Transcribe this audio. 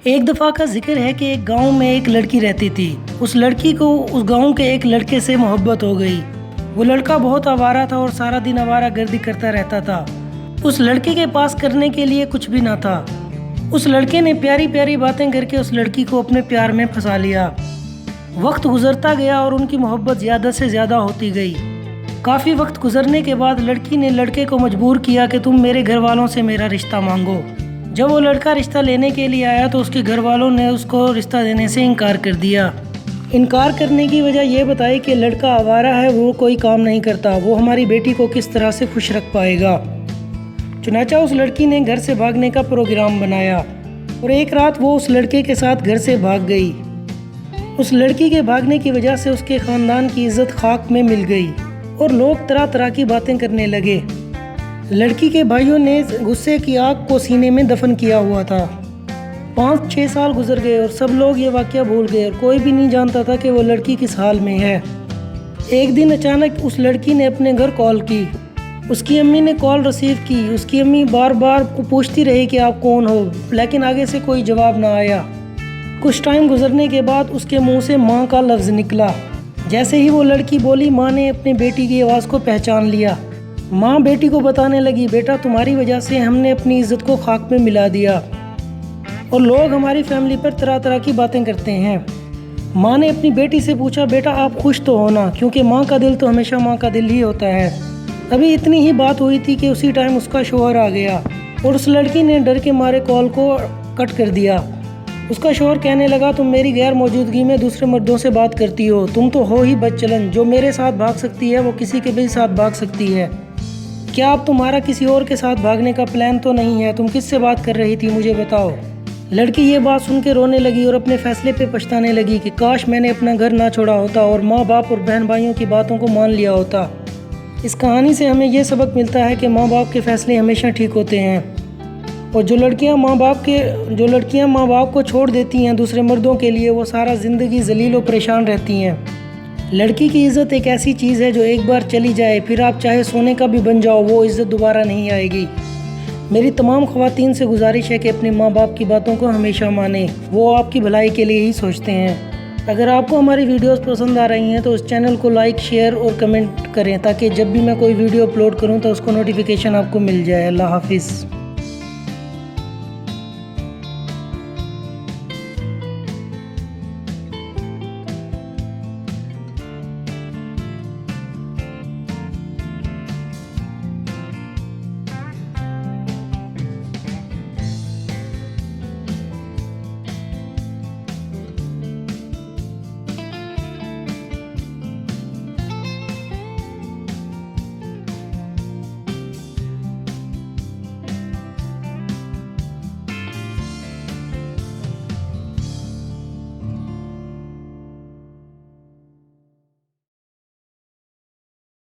एक दफ़ा का जिक्र है कि एक गांव में एक लड़की रहती थी। उस लड़की को उस गांव के एक लड़के से मोहब्बत हो गई। वो लड़का बहुत आवारा था और सारा दिन आवारागर्दी करता रहता था। उस लड़के के पास करने के लिए कुछ भी ना था। उस लड़के ने प्यारी प्यारी बातें करके उस लड़की को अपने प्यार में फंसा लिया। वक्त गुजरता गया और उनकी मोहब्बत ज़्यादा से ज़्यादा होती गई। काफ़ी वक्त गुजरने के बाद लड़की ने लड़के को मजबूर किया कि तुम मेरे घर वालों से मेरा रिश्ता मांगो। जब वो लड़का रिश्ता लेने के लिए आया तो उसके घर वालों ने उसको रिश्ता देने से इनकार कर दिया। इनकार करने की वजह यह बताई कि लड़का आवारा है, वो कोई काम नहीं करता, वो हमारी बेटी को किस तरह से खुश रख पाएगा। चुनाचा उस लड़की ने घर से भागने का प्रोग्राम बनाया और एक रात वो उस लड़के के साथ घर से भाग गई। उस लड़की के भागने की वजह से उसके ख़ानदान की इज्जत खाक में मिल गई और लोग तरह तरह की बातें करने लगे। लड़की के भाइयों ने गुस्से की आग को सीने में दफन किया हुआ था। 5-6 साल गुजर गए और सब लोग ये वाक़या भूल गए और कोई भी नहीं जानता था कि वो लड़की किस हाल में है। एक दिन अचानक उस लड़की ने अपने घर कॉल की। उसकी अम्मी ने कॉल रिसीव की। उसकी अम्मी बार बार पूछती रही कि आप कौन हो, लेकिन आगे से कोई जवाब ना आया। कुछ टाइम गुजरने के बाद उसके मुंह से माँ का लफ्ज़ निकला। जैसे ही वो लड़की बोली, माँ ने अपनी बेटी की आवाज़ को पहचान लिया। माँ बेटी को बताने लगी, बेटा तुम्हारी वजह से हमने अपनी इज्जत को खाक में मिला दिया और लोग हमारी फैमिली पर तरह तरह की बातें करते हैं। माँ ने अपनी बेटी से पूछा, बेटा आप खुश तो हो ना, क्योंकि माँ का दिल तो हमेशा माँ का दिल ही होता है। अभी इतनी ही बात हुई थी कि उसी टाइम उसका शौहर आ गया और उस लड़की ने डर के मारे कॉल को कट कर दिया। उसका शौहर कहने लगा, तुम मेरी गैर मौजूदगी में दूसरे मर्दों से बात करती हो, तुम तो हो ही बदचलन, जो मेरे साथ भाग सकती है वो किसी के भी साथ भाग सकती है। क्या अब तुम्हारा किसी और के साथ भागने का प्लान तो नहीं है? तुम किससे बात कर रही थी, मुझे बताओ। लड़की ये बात सुन के रोने लगी और अपने फैसले पे पछताने लगी कि काश मैंने अपना घर ना छोड़ा होता और माँ बाप और बहन भाइयों की बातों को मान लिया होता। इस कहानी से हमें ये सबक मिलता है कि माँ बाप के फैसले हमेशा ठीक होते हैं और जो लड़कियां माँ बाप को छोड़ देती हैं दूसरे मर्दों के लिए, वो सारा ज़िंदगी जलील और परेशान रहती हैं। लड़की की इज़्ज़त एक ऐसी चीज़ है जो एक बार चली जाए फिर आप चाहे सोने का भी बन जाओ, वो इज़्ज़त दोबारा नहीं आएगी। मेरी तमाम ख़वातीन से गुजारिश है कि अपने माँ बाप की बातों को हमेशा मानें, वो आपकी भलाई के लिए ही सोचते हैं। अगर आपको हमारी वीडियोस पसंद आ रही हैं तो उस चैनल को लाइक, शेयर और कमेंट करें ताकि जब भी मैं कोई वीडियो अपलोड करूं तो उसको नोटिफिकेशन आपको मिल जाए। अल्लाह हाफिज़।